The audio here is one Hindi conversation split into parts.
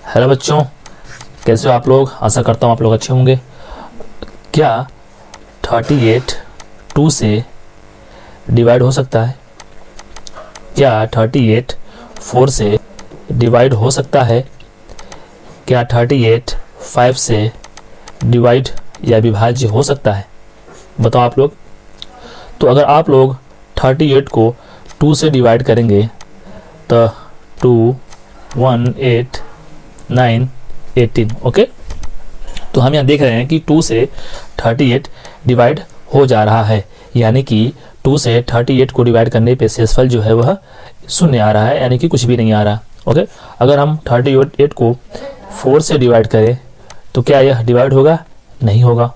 हेलो बच्चों, कैसे हो आप लोग। आशा करता हूँ आप लोग अच्छे होंगे। क्या 38 2 से डिवाइड हो सकता है? क्या 38 4 से डिवाइड हो सकता है? क्या 38 5 से डिवाइड या विभाज्य हो सकता है? बताओ आप लोग। तो अगर आप लोग 38 को 2 से डिवाइड करेंगे तो 2 1 8 9 18। ओके, तो हम यहाँ देख रहे हैं कि 2 से 38 डिवाइड हो जा रहा है, यानी कि 2 से 38 को डिवाइड करने पे शेषफल जो है वह शून्य आ रहा है, यानी कि कुछ भी नहीं आ रहा। ओके, अगर हम 38 को 4 से डिवाइड करें तो क्या यह डिवाइड होगा? नहीं होगा।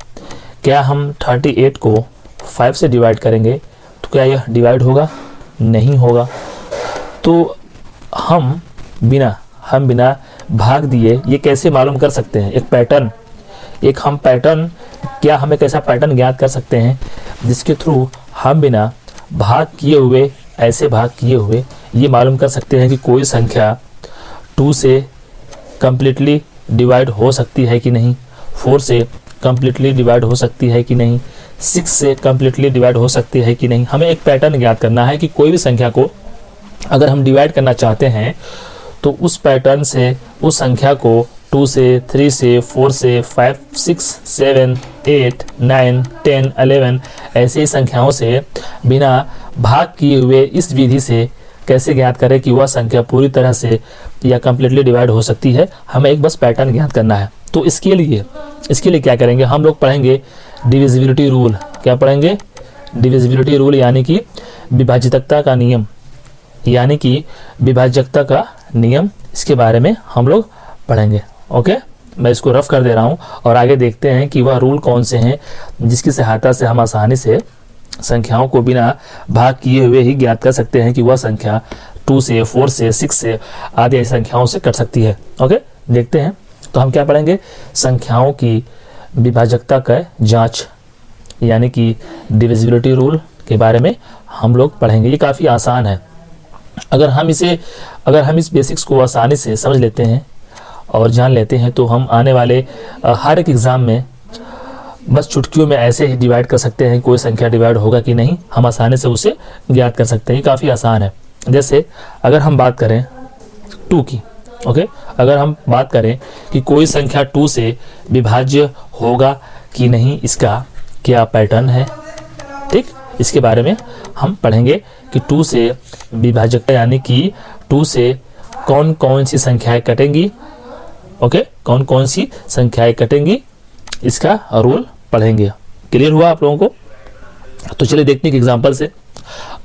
क्या हम 38 को 5 से डिवाइड करेंगे तो क्या यह डिवाइड होगा? नहीं होगा। तो हम बिना भाग दिए ये कैसे मालूम कर सकते हैं? एक पैटर्न, क्या हम एक ऐसा पैटर्न ज्ञात कर सकते हैं जिसके थ्रू हम बिना भाग किए हुए, ऐसे भाग किए हुए ये मालूम कर सकते हैं कि कोई संख्या 2 से कंप्लीटली डिवाइड हो सकती है कि नहीं, 4 से कंप्लीटली डिवाइड हो सकती है कि नहीं, 6 से कंप्लीटली डिवाइड हो सकती है कि नहीं। हमें एक पैटर्न ज्ञात करना है कि कोई भी संख्या को अगर हम डिवाइड करना चाहते हैं तो उस पैटर्न से उस संख्या को 2 से, 3 से, 4 से, 5, 6, 7, 8, 9, 10, 11 ऐसी संख्याओं से बिना भाग किए हुए इस विधि से कैसे ज्ञात करें कि वह संख्या पूरी तरह से या कंप्लीटली डिवाइड हो सकती है। हमें एक बस पैटर्न ज्ञात करना है। तो इसके लिए क्या करेंगे? हम लोग पढ़ेंगे डिविजिबिलिटी रूल। क्या पढ़ेंगे? डिविजिबिलिटी रूल, यानी कि विभाज्यता का नियम, यानी कि विभाज्यता का नियम। इसके बारे में हम लोग पढ़ेंगे। ओके, मैं इसको रफ कर दे रहा हूँ और आगे देखते हैं कि वह रूल कौन से हैं जिसकी सहायता से हम आसानी से संख्याओं को बिना भाग किए हुए ही ज्ञात कर सकते हैं कि वह संख्या 2 से, 4 से, 6 से आदि संख्याओं से कट सकती है। ओके, देखते हैं। तो हम क्या पढ़ेंगे? संख्याओं की विभाज्यता का जांच, यानी कि डिविजिबिलिटी रूल के बारे में हम लोग पढ़ेंगे। ये काफ़ी आसान है। अगर हम इस बेसिक्स को आसानी से समझ लेते हैं और जान लेते हैं तो हम आने वाले हर एक एग्ज़ाम में बस चुटकियों में ऐसे ही डिवाइड कर सकते हैं। कोई संख्या डिवाइड होगा कि नहीं, हम आसानी से उसे ज्ञात कर सकते हैं। ये काफ़ी आसान है। जैसे अगर हम बात करें 2 की, ओके, अगर हम बात करें कि कोई संख्या 2 से विभाज्य होगा कि नहीं, इसका क्या पैटर्न है, ठीक, इसके बारे में हम पढ़ेंगे कि 2 से विभाज्यता, यानी कि 2 से कौन कौन सी संख्याएं कटेंगी। ओके, कौन कौन सी संख्याएं कटेंगी, इसका रूल पढ़ेंगे। क्लियर हुआ आप लोगों को? तो चलिए देखते हैं कि एग्जांपल से।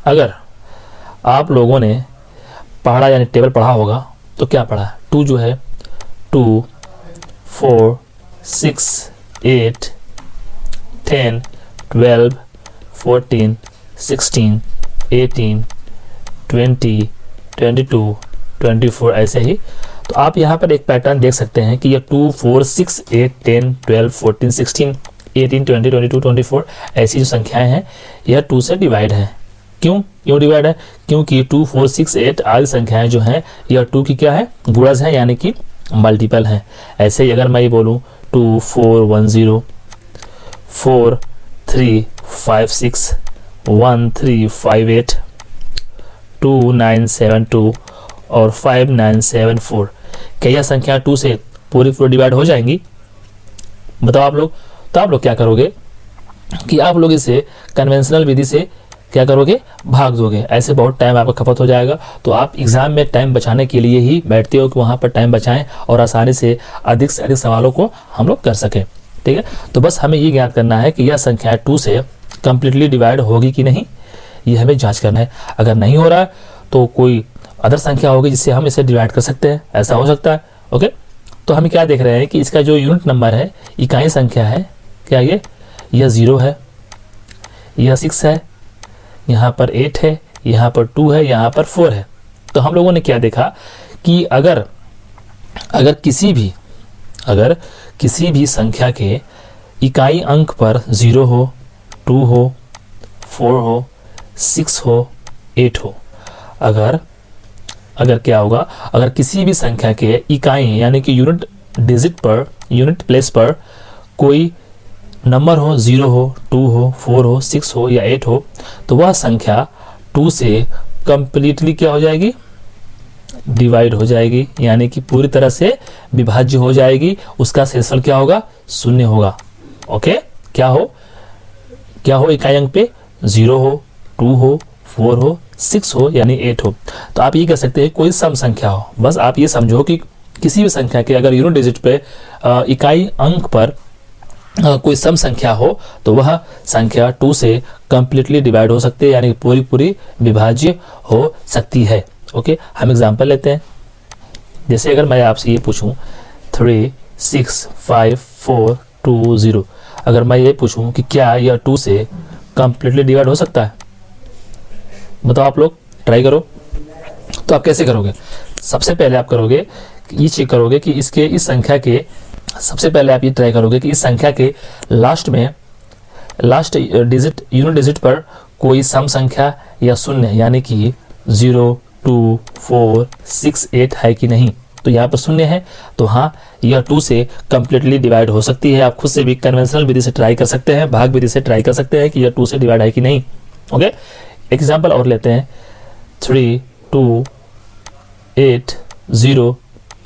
अगर आप लोगों ने पढ़ा, यानी टेबल पढ़ा होगा, तो क्या पढ़ा? 2 जो है 2, 4, 6, 8, 10, 12, 14, 16, 18, 20, 22, 24 ऐसे ही। तो आप यहाँ पर एक पैटर्न देख सकते हैं कि ये 2, 4, 6, 8, 10, 12, 14, 16, 18, 20, 22, 24 ऐसी जो संख्याएं हैं यह 2 से डिवाइड है। क्यों डिवाइड है? क्योंकि 2, 4, 6, 8 आदि संख्याएं जो हैं यह 2 की क्या है? गुणज है, यानी कि मल्टीपल हैं। ऐसे ही अगर मैं ये बोलूँ 2, 4, 1, 0, 4, 3, 5, 6, 1, 3, 5, 8, 2, 9, 7, 2 और 5, 9, 7, 4, क्या यह संख्या 2 से पूरी डिवाइड हो जाएंगी? बताओ आप लोग। तो आप लोग क्या करोगे कि आप लोग इसे कन्वेंशनल विधि से क्या करोगे? भाग दोगे। ऐसे बहुत टाइम आपका खपत हो जाएगा। तो आप एग्जाम में टाइम बचाने के लिए ही बैठते हो कि वहाँ पर टाइम बचाएं और आसानी से अधिक सवालों को हम लोग कर सकें। ठीक है, तो बस हमें ये ज्ञात करना है कि यह संख्या 2 से कंप्लीटली डिवाइड होगी कि नहीं, ये हमें जांच करना है। अगर नहीं हो रहा है तो कोई अदर संख्या होगी जिससे हम इसे डिवाइड कर सकते हैं, ऐसा हो सकता है। ओके, तो हम क्या देख रहे हैं कि इसका जो यूनिट नंबर है, इकाई संख्या है, क्या यह 0 है, यह 6 है, यहाँ पर 8 है, यहाँ पर 2 है, यहाँ पर 4 है। तो हम लोगों ने क्या देखा कि अगर किसी भी संख्या के इकाई अंक पर 0 हो, 2 हो, 4 हो, 6 हो, 8 हो, अगर क्या होगा, अगर किसी भी संख्या के इकाई यानी कि यूनिट डिजिट पर, यूनिट प्लेस पर कोई नंबर हो, 0 हो, 2 हो, 4 हो, 6 हो या 8 हो, तो वह संख्या 2 से कंप्लीटली क्या हो जाएगी, डिवाइड हो जाएगी, यानी कि पूरी तरह से विभाज्य हो जाएगी। उसका शेषफल क्या होगा, 0 होगा। ओके, क्या हो इकाई अंक पे, 0 हो, 2 हो, 4 हो, 6 हो यानी 8 हो। तो आप ये कह सकते हैं कोई सम संख्या हो। बस आप ये समझो कि किसी भी संख्या के अगर यूनिट डिजिट पे इकाई अंक पर कोई सम संख्या हो तो वह संख्या 2 से कंप्लीटली डिवाइड हो सकती है, यानी पूरी विभाज्य हो सकती है। ओके, हम एग्जांपल लेते हैं। जैसे अगर मैं आपसे ये पूछूं 3, 6, 5, 4, 2, 0, अगर मैं ये पूछूं कि क्या यह 2 से कंप्लीटली डिवाइड हो सकता है, बताओ आप लोग, ट्राई करो। तो आप कैसे करोगे, सबसे पहले आप करोगे ये चेक करोगे कि इसके इस संख्या के, सबसे पहले आप ये ट्राई करोगे कि इस संख्या के लास्ट डिजिट, यूनिट डिजिट पर कोई सम संख्या या शून्य यानी कि 0, 2, 4, 6, 8 है कि नहीं। तो यहाँ पर शून्य है, तो हाँ यह 2 से कंप्लीटली डिवाइड हो सकती है। आप खुद से भी कन्वेंशनल विधि से ट्राई कर सकते हैं, भाग विधि से ट्राई कर सकते हैं कि यह 2 से डिवाइड है कि नहीं। ओके, एग्जाम्पल और लेते हैं 3, 2, 8, 0,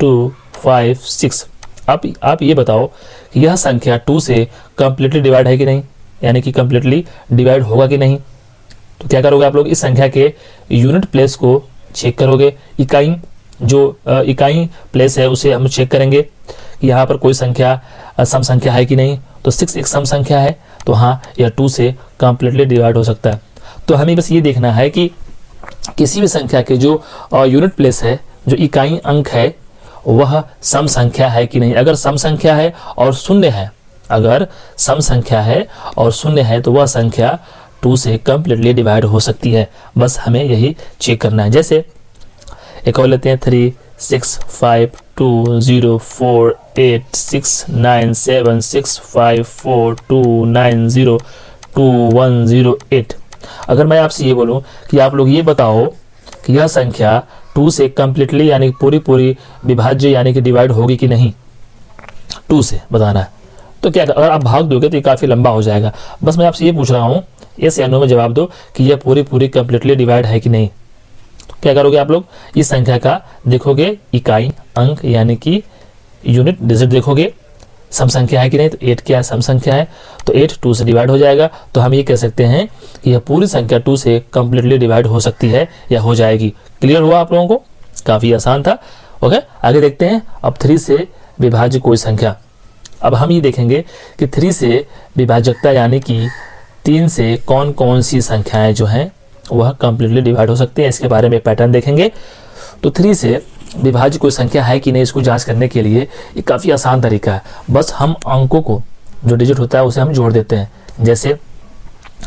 2, 5, 6। आप ये बताओ कि यह संख्या 2 से कंप्लीटली डिवाइड है कि नहीं, यानी कि कंप्लीटली डिवाइड होगा कि नहीं। तो क्या करोगे आप लोग, इस संख्या के यूनिट प्लेस को चेक करोगे, इकाई इकाई प्लेस है उसे हम चेक करेंगे कि यहाँ पर कोई संख्या सम संख्या है कि नहीं। तो 6 एक सम संख्या है, तो हाँ यह 2 से कंप्लीटली डिवाइड हो सकता है। तो हमें बस ये देखना है कि किसी भी संख्या के जो यूनिट प्लेस है, जो इकाई अंक है, वह सम संख्या है कि नहीं। अगर सम संख्या है और शून्य है, अगर सम संख्या है और शून्य है तो वह संख्या 2 से कंप्लीटली डिवाइड हो सकती है। बस हमें यही चेक करना है। जैसे एक और लेते हैं 3, 6, 5, 2, 0, 4, 8, 6, 9, 7, 6, 5, 4, 2, 9, 0, 2, 1, 0, 8। अगर मैं आपसे ये बोलूं कि आप लोग ये बताओ कि यह संख्या 2 से कंप्लीटली यानी पूरी विभाज्य यानी कि डिवाइड होगी कि नहीं, 2 से बताना है। तो क्या अगर आप भाग दोगे तो ये काफ़ी लंबा हो जाएगा। बस मैं आपसे ये पूछ रहा हूँ, यस या नो में जवाब दो कि यह पूरी कंप्लीटली डिवाइड है कि नहीं। तो क्या करोगे आप लोग, इस संख्या का देखोगे इकाई अंक यानी कि यूनिट डिजिट देखोगे, सम संख्या है कि नहीं। तो 8 क्या है, सम संख्या है, तो 8 2 से डिवाइड हो जाएगा। तो हम ये कह सकते हैं कि यह पूरी संख्या 2 से कंप्लीटली डिवाइड हो सकती है या हो जाएगी। क्लियर हुआ आप लोगों को, काफ़ी आसान था। ओके, आगे देखते हैं अब 3 से विभाज्य कोई संख्या। अब हम ये देखेंगे कि 3 से विभाजकता यानी कि 3 से कौन कौन सी संख्याएं जो हैं वह कंप्लीटली डिवाइड हो सकती हैं, इसके बारे में पैटर्न देखेंगे। तो 3 से विभाज्य कोई संख्या है कि नहीं, इसको जांच करने के लिए ये काफ़ी आसान तरीका है। बस हम अंकों को, जो डिजिट होता है उसे हम जोड़ देते हैं। जैसे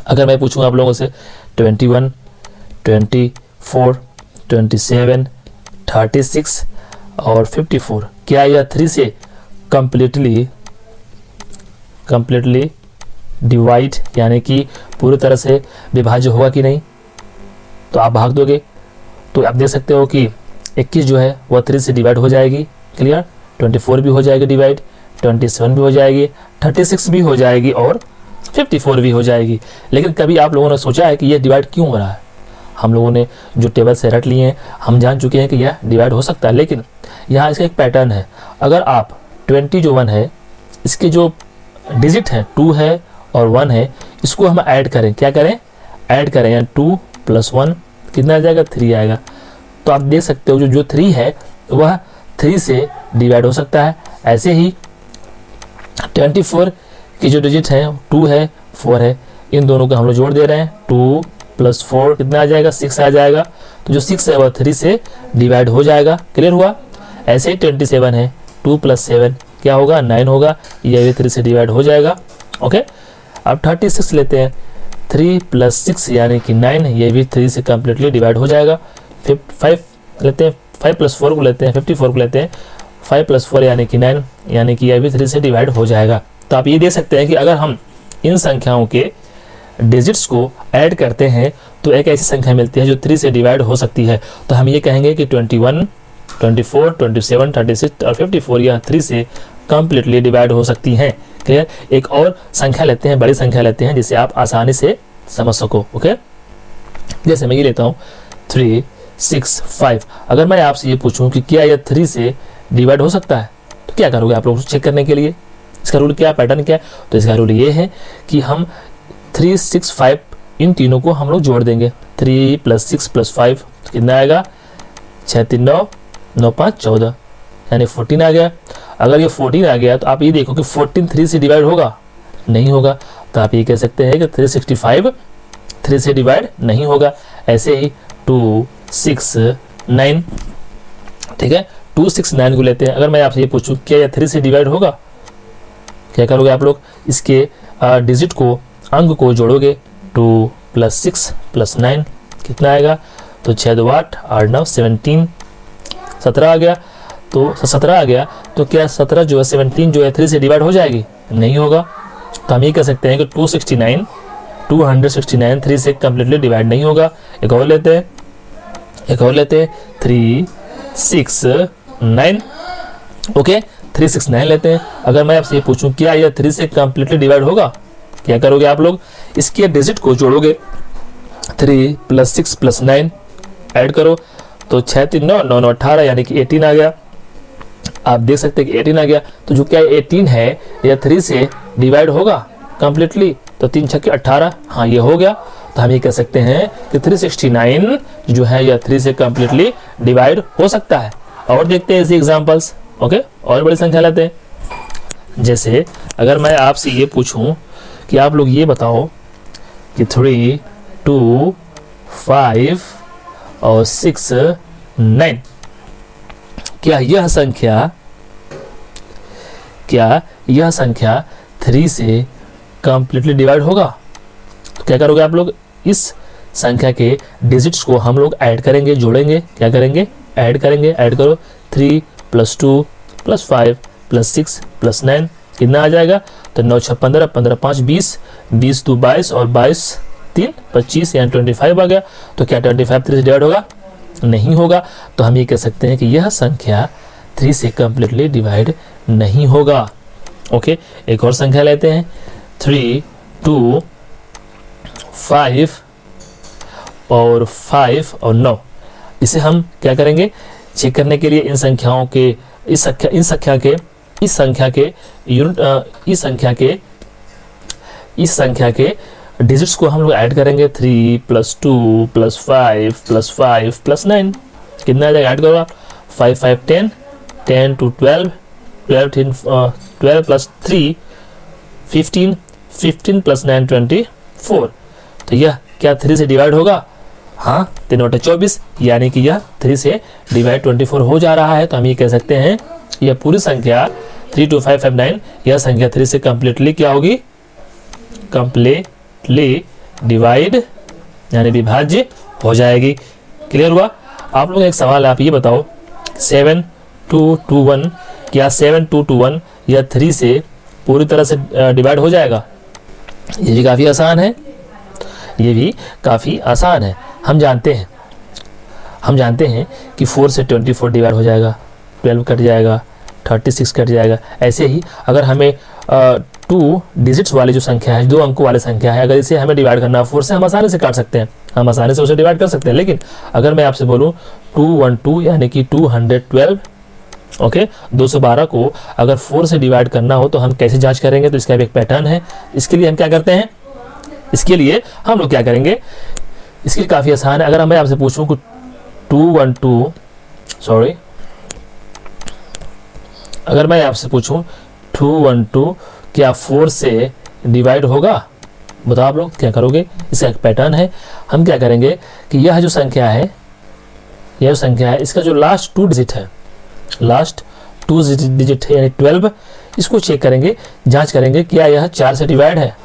अगर मैं पूछूँ आप लोगों से 21, 24, 27, 36 और 54, क्या यह 3 से कंप्लीटली डिवाइड यानी कि पूरी तरह से विभाज्य होगा कि नहीं। तो आप भाग दोगे तो आप देख सकते हो कि 21 जो है वह 3 से डिवाइड हो जाएगी। क्लियर, 24 भी हो जाएगी डिवाइड, 27 भी हो जाएगी, 36 भी हो जाएगी और 54 भी हो जाएगी। लेकिन कभी आप लोगों ने सोचा है कि यह डिवाइड क्यों हो रहा है? हम लोगों ने जो टेबल से रट लिए हैं, हम जान चुके हैं कि यह डिवाइड हो सकता है, लेकिन यहाँ इसका एक पैटर्न है। अगर आप 20 जो 1 है, इसके जो डिजिट है 2 है और 1 है, इसको हम ऐड करें, क्या करें, ऐड करें, यानी 2 + 1 कितना आ जाएगा, 3 आएगा। तो आप देख सकते हो जो 3 है वह 3 से डिवाइड हो सकता है। ऐसे ही 24 की जो डिजिट है 2 है 4 है, इन दोनों को हम लोग जोड़ दे रहे हैं, 2 + 4 कितना आ जाएगा, 6 आ जाएगा। तो जो 6 है वह 3 से डिवाइड हो जाएगा। क्लियर हुआ। ऐसे ही 27 है, 2 + 7 क्या होगा, 9 होगा, यह भी 3 से डिवाइड हो जाएगा। ओके, अब 36 लेते हैं, 3 + 6 यानी कि 9, ये भी 3 से कंप्लीटली डिवाइड हो जाएगा। 5 लेते हैं, 5 + 4 को लेते हैं, 54 को लेते हैं, 5 + 4 यानी कि 9, यानी कि यह भी 3 से डिवाइड हो जाएगा। तो आप ये देख सकते हैं कि अगर हम इन संख्याओं के डिजिट्स को ऐड करते हैं तो एक ऐसी संख्या मिलती है जो 3 से डिवाइड हो सकती है। तो हम ये कहेंगे कि 21, 24, 27, 36 और 54 यह 3 से कम्प्लीटली डिवाइड हो सकती हैं। क्लियर। एक और संख्या लेते हैं, बड़ी संख्या लेते हैं जिसे आप आसानी से समझ सको। ओके, जैसे मैं ये लेता हूँ 3, 6, 5। अगर मैं आपसे ये पूछूं कि क्या यह 3 से डिवाइड हो सकता है, तो क्या करोगे आप लोग चेक करने के लिए? इसका रूल क्या, पैटर्न क्या है? तो इसका रूल ये है कि हम 3, 6, 5 इन तीनों को हम लोग जोड़ देंगे। 3 + 6 + 5 कितना आएगा? 6, 3, 9, 9, 5, 14 यानी 14 आ गया। अगर ये 14 आ गया तो आप ये देखो कि 14 3 से डिवाइड होगा? नहीं होगा। तो आप ये कह सकते हैं कि 365 3 से डिवाइड नहीं होगा। ऐसे ही 2, 6, 9, ठीक है, 2, 6, 9 को लेते हैं। अगर मैं आपसे ये पूछूं क्या यह 3 से डिवाइड होगा, क्या करोगे आप लोग? इसके डिजिट को, अंक को जोड़ोगे। 2 + 6 + 9 कितना आएगा? तो 6, 2, 8, 8, 9, 17, 17 आ गया। तो 17 आ गया तो क्या 17 जो है 17 जो है 3 से डिवाइड हो जाएगी? नहीं होगा। तो हम ये कह सकते हैं कि 269 3 से कम्प्लीटली डिवाइड नहीं होगा। एक और लेते हैं 3, 6, 9। ओके, 3, 6, 9 लेते हैं। अगर मैं आपसे ये पूछूं क्या यह 3 से कम्प्लीटली डिवाइड होगा, क्या करोगे आप लोग? इसके डिजिट को जोड़ोगे। 3 + 6 + 9 ऐड करो तो 6, 3, 9, 9, 9, 18 यानी कि 18 आ गया। आप देख सकते हैं कि 18 आ गया। तो जो क्या 18 है यह 3 से डिवाइड होगा कम्प्लीटली? तो 3 छक्के 18, हाँ ये हो गया। तो हम ये कह सकते हैं कि 369 जो है यह 3 से कम्प्लीटली डिवाइड हो सकता है। और देखते हैं ऐसे एग्जांपल्स। ओके, और बड़ी संख्या लेते हैं। जैसे अगर मैं आपसे ये पूछूं कि आप लोग ये बताओ कि 3, 2, 5 और 6, 9 क्या यह संख्या 3 से कम्प्लीटली डिवाइड होगा? तो क्या करोगे आप लोग? इस संख्या के डिजिट्स को हम लोग ऐड करेंगे, जोड़ेंगे। क्या करेंगे? ऐड करेंगे। ऐड करो 3 + 2 + 5 + 6 + 9 कितना आ जाएगा? तो 9, 6, 15, 15, 5, 20, 20, 2, 22 और 22, 3, 25 यानी 25 आ गया। तो क्या 25 3 से डिवाइड होगा? नहीं होगा। तो हम ये कह सकते हैं कि यह संख्या 3 से कम्प्लीटली डिवाइड नहीं होगा। ओके, एक और संख्या लेते हैं 3, 2, 5 और 5 और 9। इसे हम क्या करेंगे? चेक करने के लिए इन संख्याओं के इस संख्या के डिजिट्स को हम लोग ऐड करेंगे। 3 + 2 + 5 + 5 + 9 कितना आ जाएगा? ऐड करो आप। 5, 5, 10, 10 to 12, 12 + 3 15, 15 + 9 24। तो यह क्या 3 से डिवाइड होगा? हाँ, 3 × 24 यानी कि यह 3 से डिवाइड 24 हो जा रहा है। तो हम ये कह सकते हैं यह पूरी संख्या 3, 2, 5, 5, 9 यह संख्या 3 से कम्प्लीटली क्या होगी? कम्प्लीटली डिवाइड यानी विभाज्य हो जाएगी। क्लियर हुआ? आप लोग एक सवाल आप ये बताओ 7, 2, 2, 1 क्या 7, 2, 2, 1 यह 3 से पूरी तरह से डिवाइड हो जाएगा? ये भी काफ़ी आसान है। हम जानते हैं कि 4 से 24 डिवाइड हो जाएगा, 12 कट जाएगा, 36 कट जाएगा। ऐसे ही अगर हमें 2 डिजिट्स वाली जो संख्या है, 2 अंकों वाली संख्या है, अगर इसे हमें डिवाइड करना है 4 से, हम आसानी से काट सकते हैं, हम आसानी से उसे डिवाइड कर सकते हैं। लेकिन अगर मैं आपसे बोलूँ 212 यानी कि 212, ओके, 212 को अगर 4 से डिवाइड करना हो तो हम कैसे जांच करेंगे? तो इसका भी एक पैटर्न है। इसके लिए हम क्या करते हैं? इसके लिए हम लोग क्या करेंगे? इसके लिए काफ़ी आसान है। अगर मैं आपसे पूछूं कि 212 क्या 4 से डिवाइड होगा? बताओ आप लोग क्या करोगे? इसका एक पैटर्न है। हम क्या करेंगे कि यह जो संख्या है इसका जो लास्ट 2 डिजिट है, लास्ट 2 डिजिट है यानी 12, इसको चेक करेंगे, जांच करेंगे क्या यह 4 से डिवाइड है?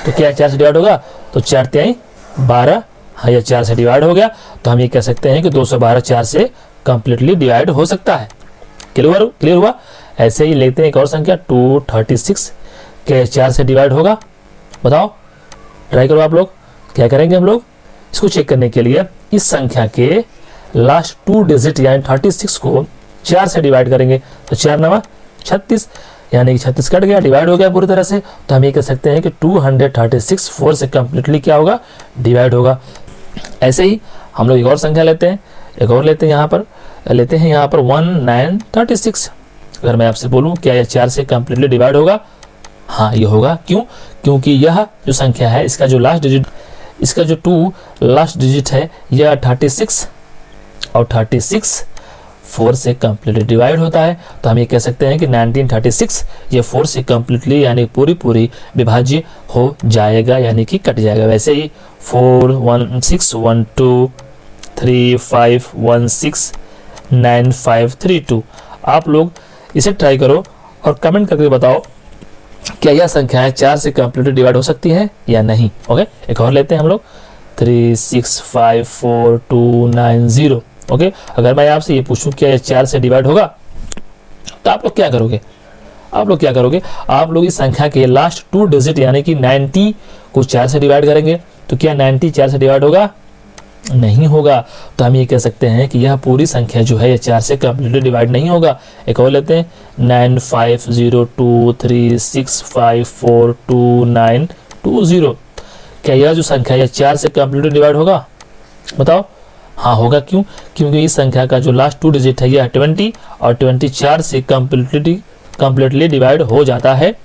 तो क्या 4 से डिवाइड होगा? तो 4 × 12, हाँ यह 4 से डिवाइड हो गया। तो हम ये कह सकते हैं कि 212 4 से कंप्लीटली डिवाइड हो सकता है। क्लियर हुआ? ऐसे ही लेते हैं एक और संख्या 236, क्या 4 से डिवाइड होगा? बताओ, ट्राई करो आप लोग। क्या करेंगे हम लोग? इसको चेक करने के लिए इस संख्या के लास्ट 2 डिजिट यानी 36 को 4 से डिवाइड करेंगे, तो 4 नवा 36, यानी कि 36 कट गया, डिवाइड हो गया पूरी तरह से। तो हम ये कह सकते हैं कि 236 4 से कंप्लीटली क्या होगा, डिवाइड होगा। ऐसे ही हम लोग एक और संख्या लेते हैं, एक और लेते हैं, यहाँ पर 1936। अगर मैं आपसे बोलूं क्या यह 4 से कंप्लीटली डिवाइड होगा, हाँ ये होगा। क्यों? क्योंकि यह जो संख्या है इसका जो लास्ट डिजिट, इसका जो 2 लास्ट डिजिट है यह 36 और 36 4 से कंप्लीटली डिवाइड होता है। तो हम ये कह सकते हैं कि 1936 ये 4 से कंप्लीटली यानी पूरी विभाज्य हो जाएगा, यानी कि कट जाएगा। वैसे ही 4 1 6 1 2 3 5 1 6 9 5 3 2। आप लोग इसे ट्राई करो और कमेंट करके बताओ क्या यह संख्याएं 4 से कंप्लीटली डिवाइड हो सकती हैं या नहीं। ओके, एक और लेते हैं हम लोग 3 6 5 4 2 9 0। ओके, अगर मैं आपसे ये पूछूं क्या यह 4 से डिवाइड होगा, तो आप लोग क्या करोगे? आप लोग इस संख्या के लास्ट 2 डिजिट यानी कि 90 को 4 से डिवाइड करेंगे। तो क्या 90 4 से डिवाइड होगा? नहीं होगा। तो हम ये कह सकते हैं कि यह पूरी संख्या जो है यह 4 से कंप्लीटली डिवाइड नहीं होगा। एक और लेते हैं 9 5 0 2 3 6 5 4 2 9 2 0। क्या यह जो संख्या यह 4 से कंप्लीटली डिवाइड होगा? बताओ। हाँ होगा। क्यों? क्योंकि इस संख्या का जो लास्ट 2 डिजिट है यह 20 और 20 4 से कंप्लीटली डिवाइड हो जाता है।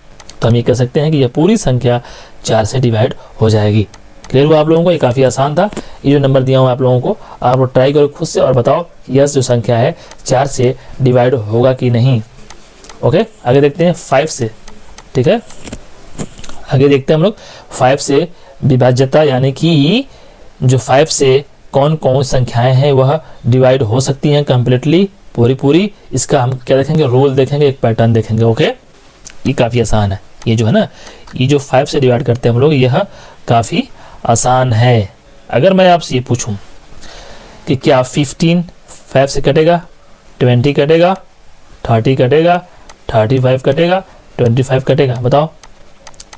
तो हम ये कह सकते हैं कि यह पूरी संख्या 4 से डिवाइड हो जाएगी। क्लियर हुआ आप लोगों को? ये काफ़ी आसान था। ये जो नंबर दिया हूँ आप लोगों को, आप लोग ट्राई करो खुद से और बताओ यह जो संख्या है 4 से डिवाइड होगा कि नहीं। ओके, आगे देखते हैं 5 से। ठीक है, आगे देखते हैं हम लोग 5 से विभाज्यता, यानी कि जो 5 से कौन कौन संख्याएं हैं वह डिवाइड हो सकती हैं कंप्लीटली पूरी। इसका हम क्या देखेंगे? रूल देखेंगे, एक पैटर्न देखेंगे। ओके, ये काफ़ी आसान है। ये जो है ना, ये जो 5 से डिवाइड करते हैं हम लोग, यह काफ़ी आसान है। अगर मैं आपसे ये पूछूं कि क्या 15 5 से कटेगा, 20 कटेगा, 30 कटेगा, 35 कटेगा, 25 कटेगा, बताओ।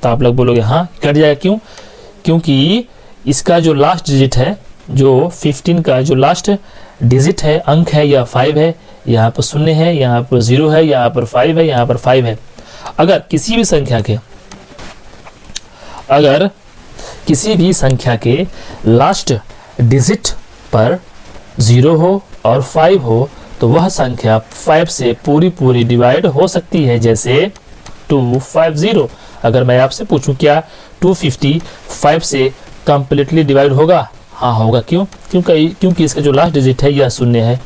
तो आप लोग बोलोगे हाँ कट जाएगा। क्यों? क्योंकि इसका जो लास्ट डिजिट है, जो 15 का जो लास्ट डिजिट है, अंक है, यह 5 है। यहाँ पर 0 है, यहाँ पर 0 है, यहाँ पर 5 है, यहाँ पर 5 है। अगर किसी भी संख्या के लास्ट डिजिट पर 0 हो और 5 हो तो वह संख्या 5 से पूरी डिवाइड हो सकती है, जैसे 250। अगर मैं आपसे पूछूं क्या 250 5 से कंप्लीटली डिवाइड होगा? हाँ होगा। क्यों? क्योंकि इसका जो लास्ट डिजिट है यह 0 है।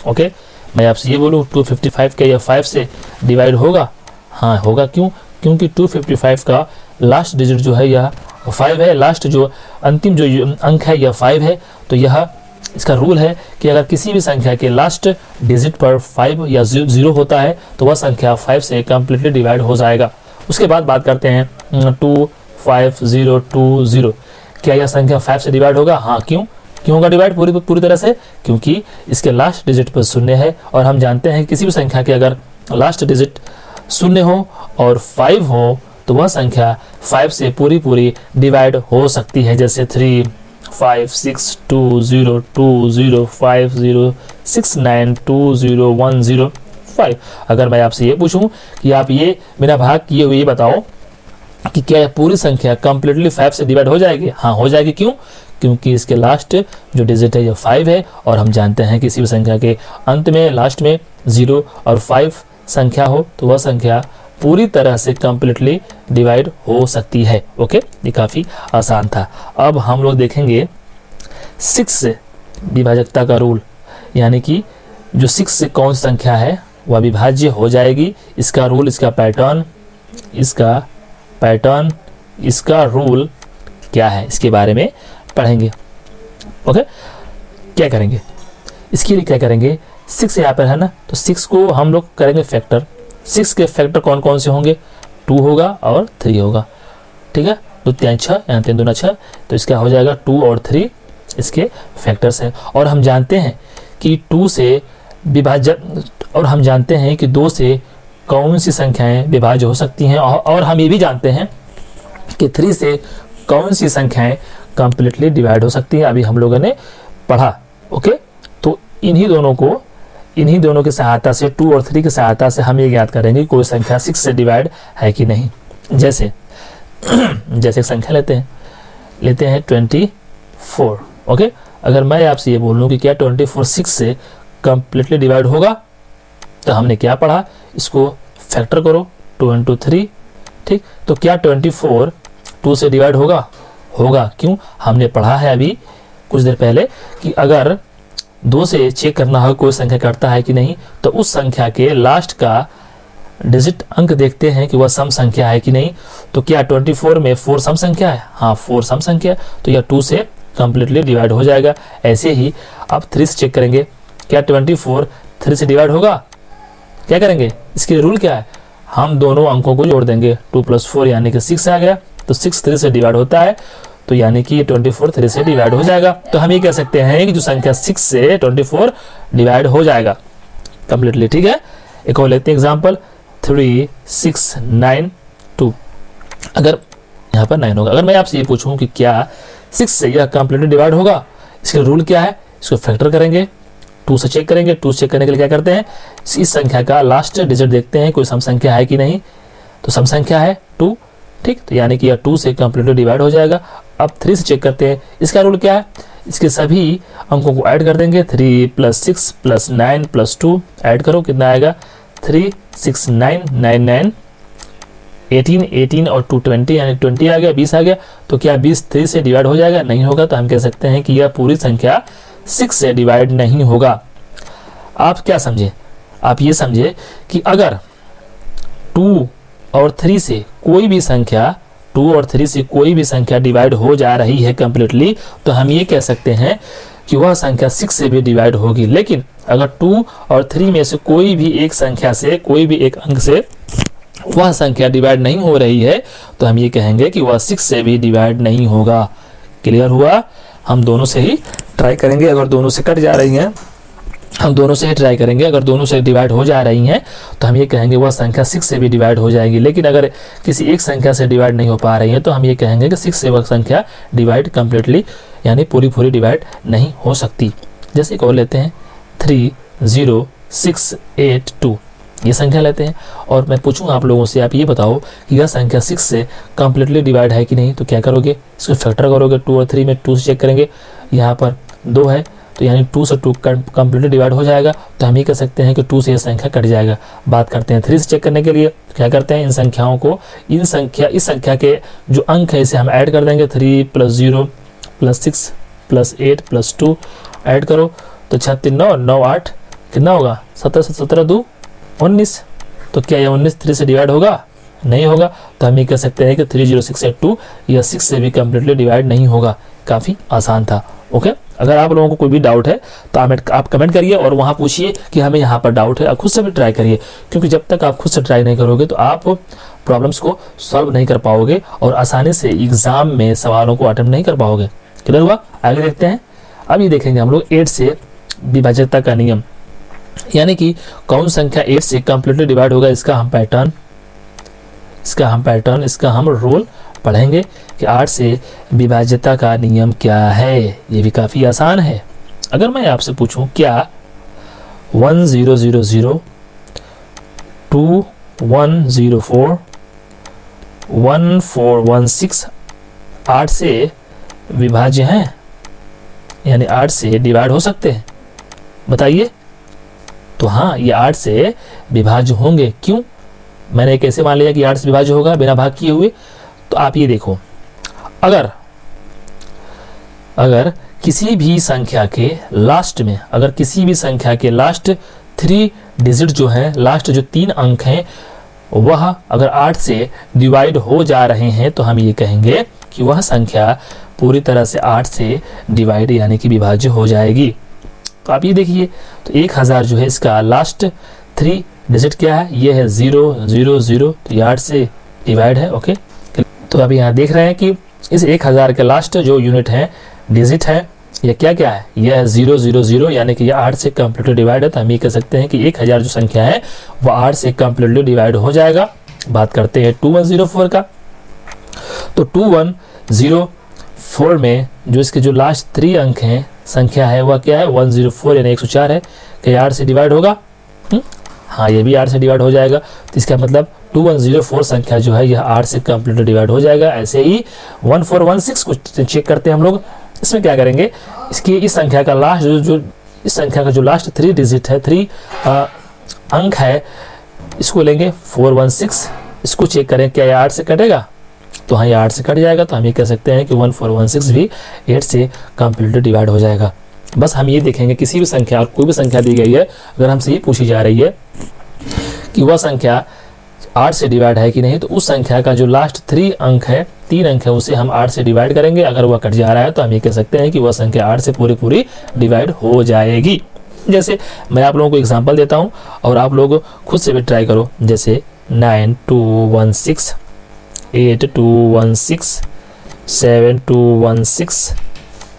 ओके, मैं आपसे ये बोलूँ 255 का यह 5 से डिवाइड होगा? हाँ होगा। क्यों? क्योंकि 255 का लास्ट डिजिट जो है यह 5 है, लास्ट जो अंतिम जो अंक है यह 5 है। तो यह इसका रूल है कि अगर किसी भी संख्या के लास्ट डिजिट पर 5 या 0 होता है तो वह संख्या 5 से कंप्लीटली डिवाइड हो जाएगा। उसके बाद बात करते हैं 25020। क्या यह संख्या 5 से डिवाइड होगा? हाँ। क्यों होगा डिवाइड पूरी तरह से? क्योंकि इसके लास्ट डिजिट पर 0 है और हम जानते हैं किसी भी संख्या के अगर लास्ट डिजिट 0 हो और 5 हो तो वह संख्या 5 से पूरी डिवाइड हो सकती है, जैसे 3 5 6 2 0 2 0 5 0 6 9 2 0 1 0 5। अगर मैं आपसे ये पूछूं कि आप ये बिना भाग किए हुए ये बताओ कि क्या पूरी संख्या कंप्लीटली 5 से डिवाइड हो जाएगी? हाँ हो जाएगी। क्यों? क्योंकि इसके लास्ट जो डिजिट है यह 5 है और हम जानते हैं किसी भी संख्या के अंत में लास्ट में 0 और 5 संख्या हो तो वह संख्या पूरी तरह से कंप्लीटली डिवाइड हो सकती है। ओके, ये काफ़ी आसान था। अब हम लोग देखेंगे 6 से विभाजकता का रूल, यानी कि जो 6 से कौन संख्या है वह विभाज्य हो जाएगी। इसका रूल, इसका पैटर्न, इसका रूल क्या है, इसके बारे में पढ़ेंगे। ओके, क्या करेंगे इसके लिए? क्या करेंगे? 6 यहाँ पर है ना, तो 6 को हम लोग करेंगे फैक्टर। 6 के फैक्टर कौन कौन से होंगे? 2 होगा और 3 होगा। ठीक है, 2 3 6, यहाँ 3 2 6, तो इसका हो जाएगा 2 और 3 इसके फैक्टर्स हैं। और हम जानते हैं कि 2 से विभाजन, और हम जानते हैं कि 2 से कौन सी संख्याएं विभाज्य हो सकती हैं, और हम ये भी जानते हैं कि 3 से कौन सी संख्याएं कंप्लीटली डिवाइड हो सकती है, अभी हम लोगों ने पढ़ा। ओके, तो इन्हीं दोनों की सहायता से 2 और 3 की सहायता से हम ये ज्ञात करेंगे कोई संख्या 6 से डिवाइड है कि नहीं। जैसे जैसे एक संख्या लेते हैं 24। ओके, अगर मैं आपसे ये बोल लूँ कि क्या 24 6 से कंप्लीटली डिवाइड होगा, तो हमने क्या पढ़ा, इसको फैक्टर करो 2 into 3। ठीक, तो क्या 24 2 से डिवाइड होगा? क्यों? हमने पढ़ा है अभी कुछ देर पहले कि अगर 2 से चेक करना हो कोई संख्या करता है कि नहीं, तो उस संख्या के लास्ट का डिजिट अंक देखते हैं कि वह सम संख्या है कि नहीं। तो क्या 24 में 4 सम संख्या है? हाँ, 4 सम संख्या, तो यह 2 से कंप्लीटली डिवाइड हो जाएगा। ऐसे ही अब 3 से चेक करेंगे, क्या 24 3 से डिवाइड होगा? क्या करेंगे, इसके रूल क्या है, हम दोनों अंकों को जोड़ देंगे, 2 + 4 यानी कि 6 आ गया। तो 6 3 से डिवाइड होता है, तो यानी कि 24 3 से डिवाइड हो जाएगा। तो हम ये कह सकते हैं कि जो संख्या 6 से 24 डिवाइड हो जाएगा कंप्लीटली। ठीक है, एक और लेते हैं एग्जांपल 3 6 9 2। अगर यहाँ पर 9 होगा, अगर मैं आपसे ये पूछूं कि क्या 6 से यह कंप्लीटली डिवाइड होगा, इसका रूल क्या है, इसको फैक्टर करेंगे, 2 से चेक करेंगे। 2 से चेक करने के लिए क्या करते हैं, इस संख्या का लास्ट डिजिट देखते हैं कोई सम संख्या है कि नहीं। तो सम संख्या है 2। ठीक, तो यानी कि यह 2 से कंप्लीटली डिवाइड हो जाएगा। अब 3 से चेक करते हैं, इसका रूल क्या है, इसके सभी अंकों को ऐड कर देंगे, 3 + 6 + 9 + 2 ऐड करो, कितना आएगा, 3 6 9 9 9 18 18 और 2 20 यानी 20 आ गया, 20 आ गया। तो क्या 20 3 से डिवाइड हो जाएगा? नहीं होगा। तो हम कह सकते हैं कि यह पूरी संख्या 6 से डिवाइड नहीं होगा। आप क्या समझे, आप ये समझे कि अगर 2 और 3 से कोई भी संख्या डिवाइड हो जा रही है कंप्लीटली, तो हम ये कह सकते हैं कि वह संख्या 6 से भी डिवाइड होगी। लेकिन अगर 2 और 3 में से कोई भी एक संख्या से, कोई भी एक अंक से वह संख्या डिवाइड नहीं हो रही है, तो हम ये कहेंगे कि वह 6 से भी डिवाइड नहीं होगा। क्लियर हुआ? हम दोनों से ही ट्राई करेंगे, अगर दोनों से कट जा रही हैं हम दोनों से ही ट्राई करेंगे, अगर दोनों से डिवाइड हो जा रही हैं तो हम ये कहेंगे वह संख्या 6 से भी डिवाइड हो जाएगी। लेकिन अगर किसी एक संख्या से डिवाइड नहीं हो पा रही है, तो हम ये कहेंगे कि 6 से वह संख्या डिवाइड कंप्लीटली यानी पूरी डिवाइड नहीं हो सकती। जैसे एक और लेते हैं 3 0 6 8 2, ये संख्या लेते हैं और मैं पूछूंगा आप लोगों से, आप ये बताओ कि यह संख्या 6 से कंप्लीटली डिवाइड है कि नहीं। तो क्या करोगे, इसको फैक्टर करोगे, 2 और 3 में 2 से चेक करेंगे, यहाँ पर 2 है, तो यानी 2 से 2 कंप्लीटली डिवाइड हो जाएगा। तो हम ये कह सकते हैं कि 2 से यह संख्या कट जाएगा। बात करते हैं 3 से चेक करने के लिए, क्या करते हैं, इन संख्याओं को, इस संख्या के जो अंक है इसे हम ऐड कर देंगे, 3 + 0 + 6 + 8 + 2 ऐड करो, तो 36 9 9 8 कितना होगा, 17 17 2 19। तो क्या यह 19 3 से डिवाइड होगा? नहीं होगा। तो हम ये कह सकते हैं कि 3 0 6 8 2 यह 6 से भी कंप्लीटली डिवाइड नहीं होगा। काफ़ी आसान था। ओके, अगर आप लोगों को कोई भी डाउट है तो आप कमेंट करिए और वहाँ पूछिए कि हमें यहाँ पर डाउट है। आप खुद से भी ट्राई करिए, क्योंकि जब तक आप खुद से ट्राई नहीं करोगे तो आप प्रॉब्लम्स को सॉल्व नहीं कर पाओगे और आसानी से एग्जाम में सवालों को अटेम्प्ट नहीं कर पाओगे। क्लियर हुआ? आगे देखते हैं। अब ये देखेंगे हम लोग 8 से विभाज्यता का नियम, यानी कि कौन संख्या 8 से कंप्लीटली डिवाइड होगा, इसका हम रूल पढ़ेंगे कि 8 से विभाज्यता का नियम क्या है। ये भी काफ़ी आसान है। अगर मैं आपसे पूछूं क्या 1 0 0 0 2 1 0 4 1 4 1 6 8 से विभाज्य हैं, यानी 8 से डिवाइड हो सकते हैं, बताइए। तो हाँ, ये 8 से विभाज्य होंगे। क्यों? मैंने कैसे मान लिया कि 8 से विभाज्य होगा बिना भाग किए हुए? तो आप ये देखो, अगर किसी भी संख्या के लास्ट में, अगर किसी भी संख्या के लास्ट 3 डिजिट जो है, लास्ट जो 3 अंक हैं, वह अगर 8 से डिवाइड हो जा रहे हैं, तो हम ये कहेंगे कि वह संख्या पूरी तरह से 8 से डिवाइड यानी कि विभाज्य हो जाएगी। तो आप ये देखिए, तो 1000 जो है इसका लास्ट 3 डिजिट क्या है, ये है 0 0 0, तो ये 8 से डिवाइड है। ओके, तो अभी यहाँ देख रहे हैं कि इस 1000 के लास्ट जो यूनिट है, डिजिट है, ये क्या क्या है, यह है 0 0 0, यानी कि यह 8 से कंप्लीटली डिवाइड है। तो हम ये कह सकते हैं कि 1000 जो संख्या है वह 8 से कंप्लीटली डिवाइड हो जाएगा। बात करते हैं 2104 का। तो 2104 4 में जो इसके जो लास्ट 3 अंक हैं संख्या है वह क्या है 104 यानी 104 है। क्या 8 से डिवाइड होगा? हाँ, ये भी 8 से डिवाइड हो जाएगा। तो इसका मतलब 2104 संख्या जो है यह 8 से कंप्लीटली डिवाइड हो जाएगा। ऐसे ही 1416 को चेक करते हैं हम लोग। इसमें क्या करेंगे, इसकी इस संख्या का लास्ट इस संख्या का जो लास्ट 3 डिजिट है 3 अंक है, इसको लेंगे 416, इसको चेक करें क्या ये 8 से कटेगा? तो हाँ, ये 8 से कट जाएगा। तो हम ये कह सकते हैं कि 1416 भी 8 से कंप्लीटली डिवाइड हो जाएगा। बस हम ये देखेंगे किसी भी संख्या और कोई भी संख्या दी गई है, अगर हमसे ये पूछी जा रही है कि वह संख्या 8 से डिवाइड है कि नहीं, तो उस संख्या का जो लास्ट 3 अंक है उसे हम 8 से डिवाइड करेंगे। अगर वह कट जा रहा है तो हम ये कह सकते हैं कि वह संख्या 8 से पूरी डिवाइड हो जाएगी। जैसे मैं आप लोगों को एग्जांपल देता हूं और आप लोग खुद से भी ट्राई करो। जैसे 9216, 8216, 7216,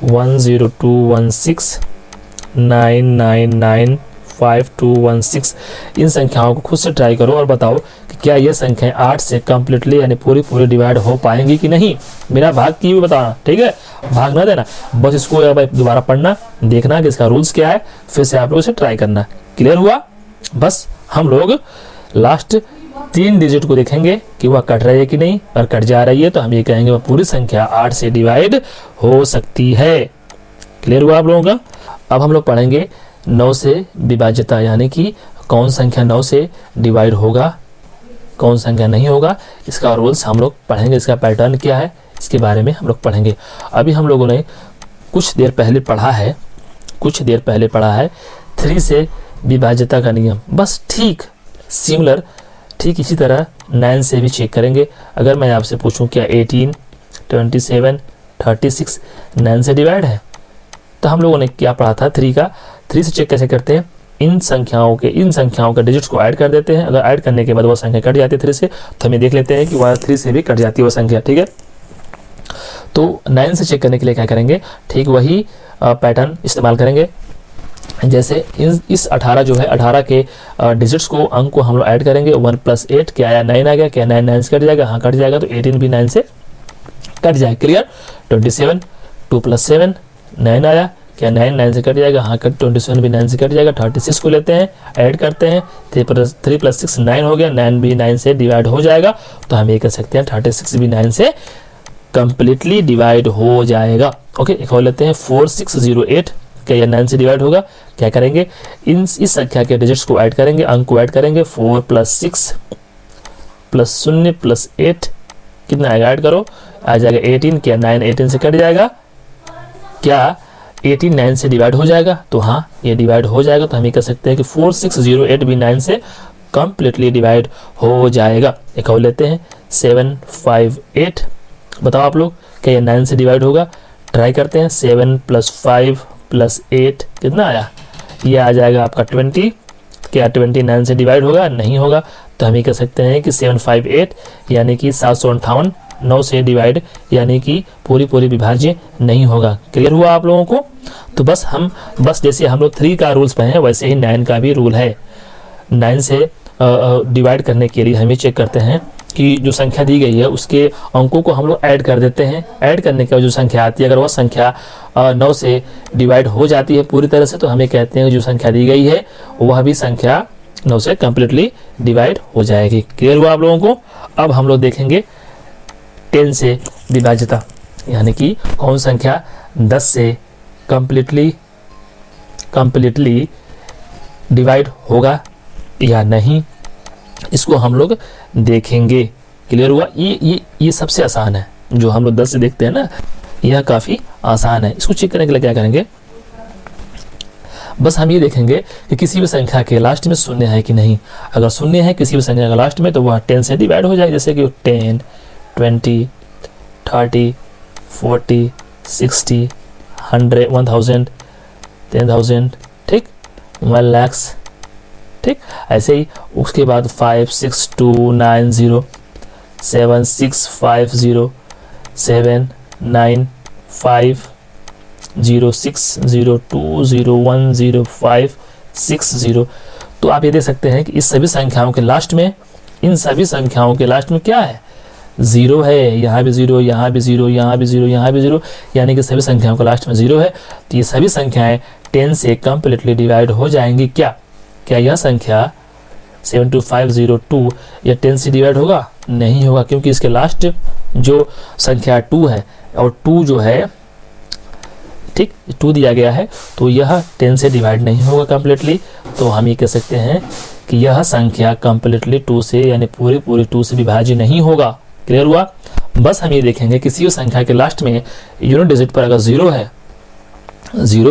10216, 999, 5216, इन संख्याओं को खुद से ट्राई करो और बताओ कि क्या ये संख्याएं 8 से कंप्लीटली यानी पूरी डिवाइड हो पाएंगी कि नहीं। बिना भाग किए हुए बताना, ठीक है, भाग ना देना। बस इसको दोबारा पढ़ना, देखना कि इसका रूल्स क्या है, फिर से आप लोग इसे ट्राई करना। क्लियर हुआ? बस हम लोग लास्ट 3 डिजिट को देखेंगे कि वह कट रही है कि नहीं। और कट जा रही है तो हम ये कहेंगे वह पूरी संख्या 8 से डिवाइड हो सकती है। क्लियर हुआ आप लोगों का? अब हम लोग पढ़ेंगे 9 से विभाज्यता, यानी कि कौन संख्या 9 से डिवाइड होगा, कौन संख्या नहीं होगा। इसका रूल्स हम लोग पढ़ेंगे, इसका पैटर्न क्या है इसके बारे में हम लोग पढ़ेंगे। अभी हम लोगों ने कुछ देर पहले पढ़ा है 3 से विभाज्यता का नियम। बस ठीक सिमिलर, ठीक इसी तरह 9 से भी चेक करेंगे। अगर मैं आपसे पूछूं क्या 18, 27, 36 9 से डिवाइड है, तो हम लोगों ने क्या पढ़ा था 3 से चेक कैसे करते हैं, इन संख्याओं के डिजिट्स को ऐड कर देते हैं। अगर ऐड करने के बाद वो संख्या कट जाती है 3 से, तो हम ये देख लेते हैं कि वह 3 से भी कट जाती है वो संख्या, ठीक है। तो 9 से चेक करने के लिए क्या करेंगे, ठीक वही पैटर्न इस्तेमाल करेंगे। जैसे इस 18 जो है 18 के डिजिट्स को, अंक को हम लोग ऐड करेंगे। 1 + 8 क्या आया 9 आ गया। क्या 9 9 से कट जाएगा? हाँ कट जाएगा। तो 18 भी 9 से कट जाएगा। क्लियर? 27, 2 + 7 9 आया। क्या 9 9 से कट जाएगा? हाँ कट। 27 भी 9 से कट जाएगा। 36 को लेते हैं, ऐड करते हैं। 3 + 6 9 हो गया। 9 भी 9 से डिवाइड हो जाएगा। तो हम ये कह सकते हैं 36 भी 9 से कंप्लीटली डिवाइड हो जाएगा। ओके, एक और लेते हैं 4608। क्या यह 9 से डिवाइड होगा? क्या करेंगे, इस संख्या के डिजिट्स को ऐड करेंगे, अंक को ऐड करेंगे। 4 + 6 + 0 + 8 कितना आएगा? ऐड करो, आ जाएगा 18। क्या 9 18 से कट जाएगा? क्या 18 9 से डिवाइड हो जाएगा? तो हाँ ये डिवाइड हो जाएगा। तो हम ये कह सकते हैं कि 4608 भी 9 से कंप्लीटली डिवाइड हो जाएगा। एक और लेते हैं 758। बताओ आप लोग क्या ये 9 से डिवाइड होगा? ट्राई करते हैं। 7 + 5 + 8 कितना आया? ये आ जाएगा आपका 20। क्या 20 9 से डिवाइड होगा? नहीं होगा। तो हम ये कह सकते हैं कि 758 यानी कि 758 9 से डिवाइड यानी कि पूरी विभाज्य नहीं होगा। क्लियर हुआ आप लोगों को? तो बस जैसे हम लोग 3 का रूल्स पढ़े हैं वैसे ही 9 का भी रूल है। 9 से डिवाइड करने के लिए हम ये चेक करते हैं कि जो संख्या दी गई है उसके अंकों को हम लोग ऐड कर देते हैं। ऐड करने के बाद जो संख्या आती है, अगर वह संख्या 9 से डिवाइड हो जाती है पूरी तरह से, तो हमें कहते हैं कि जो संख्या दी गई है वह भी संख्या 9 से कंप्लीटली डिवाइड हो जाएगी। क्लियर हुआ आप लोगों को? अब हम लोग देखेंगे 10 से विभाज्यता, यानी कि कौन संख्या 10 से कंप्लीटली डिवाइड होगा या नहीं, इसको हम लोग देखेंगे। क्लियर हुआ? ये सबसे आसान है, जो हम लोग 10 से देखते हैं ना, यह काफ़ी आसान है। इसको चेक करने के लिए क्या करेंगे, बस हम ये देखेंगे कि किसी भी संख्या के लास्ट में शून्य है कि नहीं। अगर शून्य है किसी भी संख्या का लास्ट में, तो वह 10 से डिवाइड हो जाएगी। जैसे कि 10, 20, 30, 40, 60, 100, 1000, 10,000, ठीक, 1 लाख, ठीक। ऐसे ही उसके बाद 56290, 7650, 7950602010560। तो आप ये देख सकते हैं कि इस सभी संख्याओं के लास्ट में, इन सभी संख्याओं के लास्ट में क्या है, 0 है, यहाँ भी 0, यहाँ भी 0, यहाँ भी 0, यहाँ भी 0, यानी कि सभी संख्याओं का लास्ट में 0 है। तो ये सभी संख्याएं 10 से कम्प्लीटली डिवाइड हो जाएंगी। क्या यह संख्या 72502 या 10 से डिवाइड होगा? नहीं होगा, क्योंकि इसके लास्ट जो संख्या 2 है और 2 जो है, ठीक, 2 दिया गया है, तो यह 10 से डिवाइड नहीं होगा कम्प्लीटली। तो हम ये कह सकते हैं कि यह संख्या कम्प्लीटली 2 से यानी पूरी 2 से विभाज्य नहीं होगा। क्लियर हुआ? बस हम ये देखेंगे किसी भी संख्या के लास्ट में यूनिट डिजिट पर अगर 0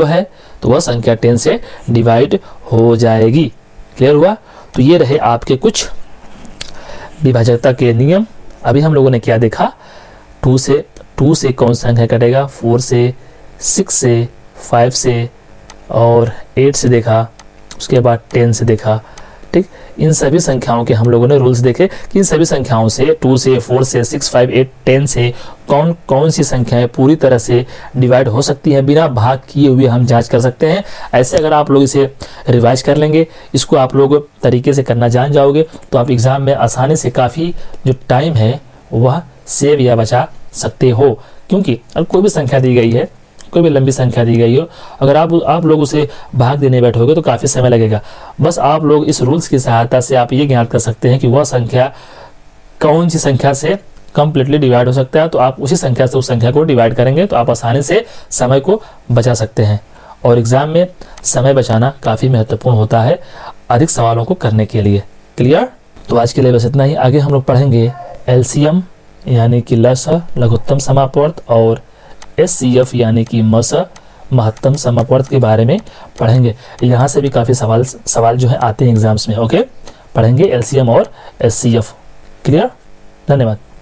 है तो वह संख्या 10 से डिवाइड हो जाएगी। क्लियर हुआ? तो ये रहे आपके कुछ विभाजकता के नियम। अभी हम लोगों ने क्या देखा? 2 से कौन सा संख्या कटेगा? 4 से, 6 से, 5 से और 8 से देखा, उसके बाद 10 से देखा। ठीक, इन सभी संख्याओं के हम लोगों ने रूल्स देखे कि इन सभी संख्याओं से 2 से, 4 से, 6, 5, 8, 10 से कौन कौन सी संख्याएं पूरी तरह से डिवाइड हो सकती हैं, बिना भाग किए हुए हम जांच कर सकते हैं। ऐसे अगर आप लोग इसे रिवाइज कर लेंगे, इसको आप लोग तरीके से करना जान जाओगे, तो आप एग्ज़ाम में आसानी से काफ़ी जो टाइम है वह सेव या बचा सकते हो। क्योंकि अब कोई भी संख्या दी गई है, कोई भी लंबी संख्या दी गई हो, अगर आप लोग उसे भाग देने बैठोगे तो काफ़ी समय लगेगा। बस आप लोग इस रूल्स की सहायता से आप ये ज्ञात कर सकते हैं कि वह संख्या कौन सी संख्या से कम्प्लीटली डिवाइड हो सकता है, तो आप उसी संख्या से उस संख्या को डिवाइड करेंगे तो आप आसानी से समय को बचा सकते हैं। और एग्ज़ाम में समय बचाना काफ़ी महत्वपूर्ण होता है अधिक सवालों को करने के लिए। क्लियर? तो आज के लिए बस इतना ही। आगे हम लोग पढ़ेंगे एलसीएम यानी कि लसा लघुत्तम समापवर्त और एचसीएफ यानी कि मसा महत्तम समापवर्त के बारे में पढ़ेंगे। यहाँ से भी काफ़ी सवाल जो है आते हैं एग्जाम्स में। ओके, पढ़ेंगे एलसीएम और एचसीएफ। क्लियर? धन्यवाद।